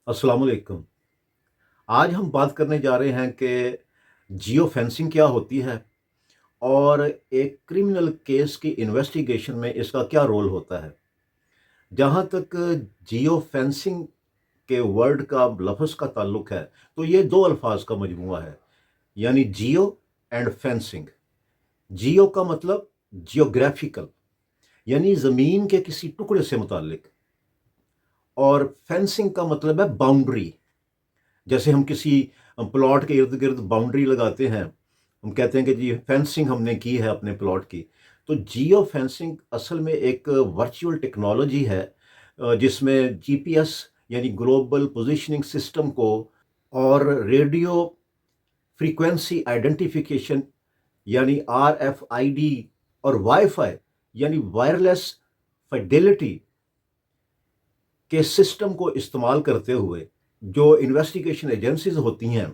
अस्सलाम वालेकुम। आज हम बात करने जा रहे हैं कि जियो फेंसिंग क्या होती है और एक क्रिमिनल केस की इन्वेस्टिगेशन में इसका क्या रोल होता है। जहाँ तक जियो फेंसिंग के वर्ड का लफ्ज़ का ताल्लुक है, तो ये 2 अल्फ़ाज़ का मजमूआ है, यानी जियो एंड फेंसिंग। जियो का मतलब जियोग्राफ़िकल, यानी ज़मीन के किसी टुकड़े से मुताल्लिक, और फेंसिंग का मतलब है बाउंड्री। जैसे हम किसी प्लॉट के इर्द गिर्द बाउंड्री लगाते हैं, हम कहते हैं कि जी फेंसिंग हमने की है अपने प्लॉट की। तो जियो फेंसिंग असल में एक वर्चुअल टेक्नोलॉजी है, जिसमें जीपीएस यानी ग्लोबल पोजीशनिंग सिस्टम को और रेडियो फ्रीक्वेंसी आइडेंटिफिकेशन यानी आरएफआईडी और वाईफाई यानी वायरलेस फाइडेलिटी के सिस्टम को इस्तेमाल करते हुए जो इन्वेस्टिगेशन एजेंसीज होती हैं,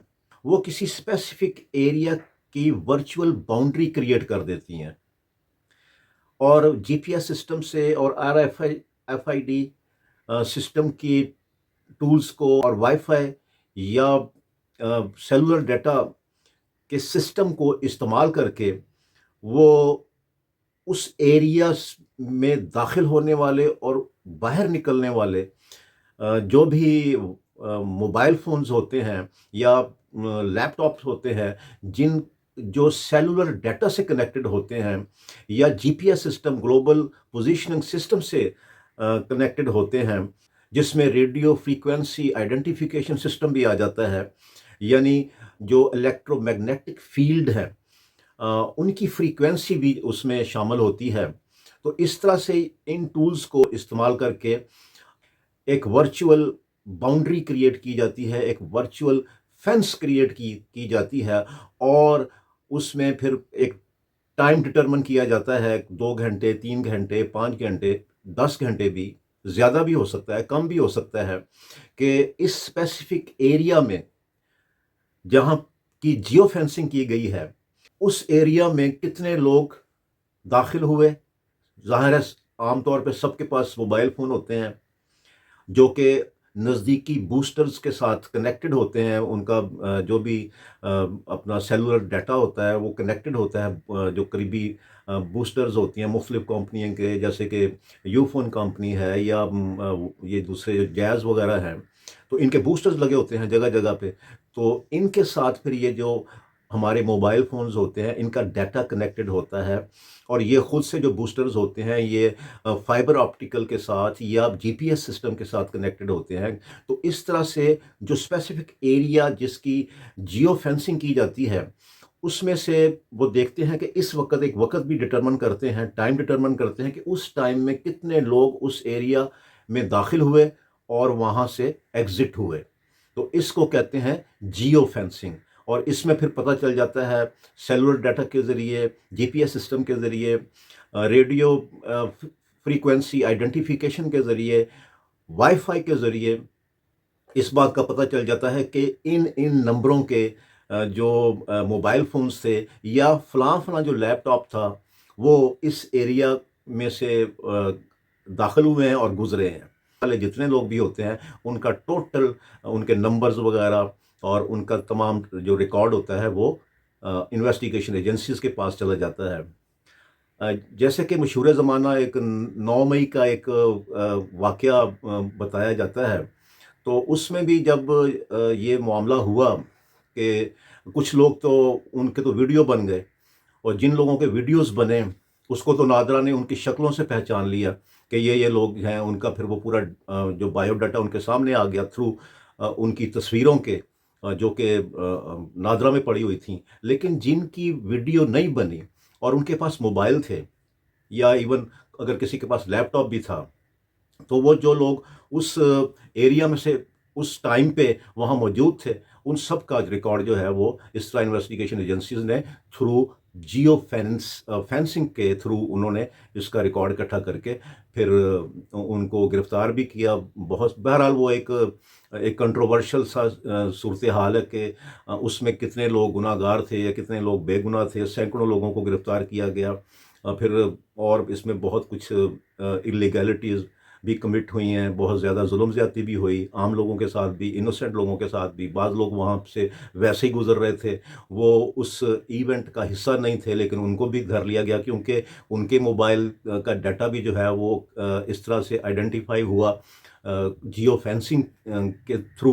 वो किसी स्पेसिफिक एरिया की वर्चुअल बाउंड्री क्रिएट कर देती हैं और जीपीएस सिस्टम से और आरएफआईडी सिस्टम की टूल्स को और वाईफाई या सेलुलर डाटा के सिस्टम को इस्तेमाल करके वो उस एरिया में दाखिल होने वाले और बाहर निकलने वाले जो भी मोबाइल फ़ोन्स होते हैं या लैपटॉप्स होते हैं, जिन जो सेलुलर डाटा से कनेक्टेड होते हैं या GPS system global positioning system से कनेक्टेड होते हैं, जिसमें रेडियो फ्रीक्वेंसी आइडेंटिफिकेशन सिस्टम भी आ जाता है, यानी जो इलेक्ट्रोमैग्नेटिक फील्ड है, उनकी फ्रीक्वेंसी भी उसमें शामिल होती है। तो इस तरह से इन टूल्स को इस्तेमाल करके एक वर्चुअल बाउंड्री क्रिएट की जाती है, एक वर्चुअल फेंस क्रिएट की जाती है और उसमें फिर एक टाइम डिटरमिन किया जाता है, 2 घंटे, 3 घंटे, 5 घंटे, 10 घंटे भी, ज़्यादा भी हो सकता है, कम भी हो सकता है, कि इस स्पेसिफिक एरिया में जहाँ की जियो फेंसिंग की गई है, उस एरिया में कितने लोग दाखिल हुए। ज़ाहिर है, आम तौर पे सबके पास मोबाइल फ़ोन होते हैं, जो कि नज़दीकी बूस्टर्स के साथ कनेक्टेड होते हैं। उनका जो भी अपना सेलुलर डाटा होता है वो कनेक्टेड होता है, जो करीबी बूस्टर्स होती हैं मुख्तलिफ़ कंपनियों के, जैसे कि यूफ़ोन कंपनी है या ये दूसरे जो जैज़ वगैरह हैं, तो इनके बूस्टर्स लगे होते हैं जगह जगह पे। तो इनके साथ फिर ये जो हमारे मोबाइल फ़ोन्स होते हैं, इनका डाटा कनेक्टेड होता है और ये खुद से जो बूस्टर्स होते हैं, ये फाइबर ऑप्टिकल के साथ या जीपीएस सिस्टम के साथ कनेक्टेड होते हैं। तो इस तरह से जो स्पेसिफिक एरिया जिसकी जियो फेंसिंग की जाती है, उसमें से वो देखते हैं कि इस वक्त एक वक्त भी डिटरमिन करते हैं, टाइम डिटरमिन करते हैं कि उस टाइम में कितने लोग उस एरिया में दाखिल हुए और वहाँ से एग्जिट हुए। तो इसको कहते हैं जियो फेंसिंग। और इसमें फिर पता चल जाता है सेलुलर डाटा के ज़रिए, जीपीएस सिस्टम के ज़रिए, रेडियो फ्रीक्वेंसी आइडेंटिफिकेशन के ज़रिए, वाईफाई के ज़रिए इस बात का पता चल जाता है कि इन इन नंबरों के जो मोबाइल फ़ोन्स थे या फ़लाँ फ़लाँ जो लैपटॉप था, वो इस एरिया में से दाखिल हुए हैं और गुज़रे हैं। वाले जितने लोग भी होते हैं, उनका टोटल उनके नंबर्स वगैरह और उनका तमाम जो रिकॉर्ड होता है वो इन्वेस्टिगेशन एजेंसीज़ के पास चला जाता है। जैसे कि मशहूर ज़माना एक 9 मई का एक वाक़या बताया जाता है। तो उसमें भी जब ये मामला हुआ कि कुछ लोग तो उनके तो वीडियो बन गए और जिन लोगों के वीडियोज़ बने, उसको तो नादरा ने उनकी शक्लों से पहचान लिया कि ये लोग हैं। उनका फिर वो पूरा जो बायोडाटा उनके सामने आ गया थ्रू उनकी तस्वीरों के, जो कि नादरा में पड़ी हुई थी। लेकिन जिनकी वीडियो नहीं बनी और उनके पास मोबाइल थे या इवन अगर किसी के पास लैपटॉप भी था, तो वो जो लोग उस एरिया में से उस टाइम पे वहाँ मौजूद थे, उन सब का रिकॉर्ड जो है वो इस तरह इन्वेस्टिगेशन एजेंसीज़ ने थ्रू जियो फेंसिंग के थ्रू उन्होंने इसका रिकॉर्ड इकट्ठा करके फिर उनको गिरफ़्तार भी किया। बहुत बहरहाल वो एक कंट्रोवर्शियल सा सूरत हाल है कि उसमें कितने लोग गुनहगार थे या कितने लोग बेगुनाह थे। सैकड़ों लोगों को गिरफ़्तार किया गया। फिर और इसमें बहुत कुछ इल्लीगैलिटीज़ بھی کمٹ ہوئی ہیں، بہت زیادہ ظلم زیادتی بھی ہوئی، عام لوگوں کے ساتھ بھی، انوسینٹ لوگوں کے ساتھ بھی۔ بعض لوگ وہاں سے ویسے ہی گزر رہے تھے، وہ اس ایونٹ کا حصہ نہیں تھے، لیکن ان کو بھی دھر لیا گیا کیونکہ ان کے موبائل کا ڈیٹا بھی جو ہے وہ اس طرح سے آئیڈینٹیفائی ہوا جیو فینسنگ کے تھرو۔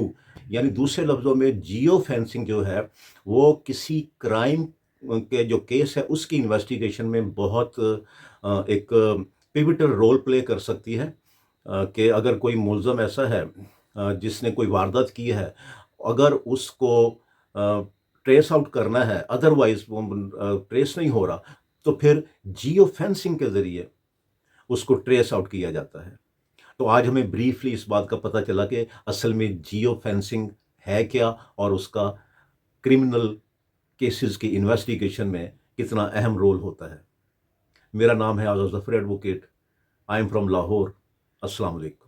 یعنی دوسرے لفظوں میں جیو فینسنگ جو ہے وہ کسی کرائم کے جو کیس ہے اس کی انویسٹیگیشن میں بہت ایک پیوٹل رول پلے کر سکتی ہے، کہ اگر کوئی ملزم ایسا ہے جس نے کوئی واردات کی ہے، اگر اس کو ٹریس آؤٹ کرنا ہے، ادروائز وہ ٹریس نہیں ہو رہا، تو پھر جیو فینسنگ کے ذریعے اس کو ٹریس آؤٹ کیا جاتا ہے۔ تو آج ہمیں بریفلی اس بات کا پتہ چلا کہ اصل میں جیو فینسنگ ہے کیا، اور اس کا کرمنل کیسز کی انویسٹیگیشن میں کتنا اہم رول ہوتا ہے۔ میرا نام ہے Agha Zafar advocate, I am from Lahore. السلام علیکم۔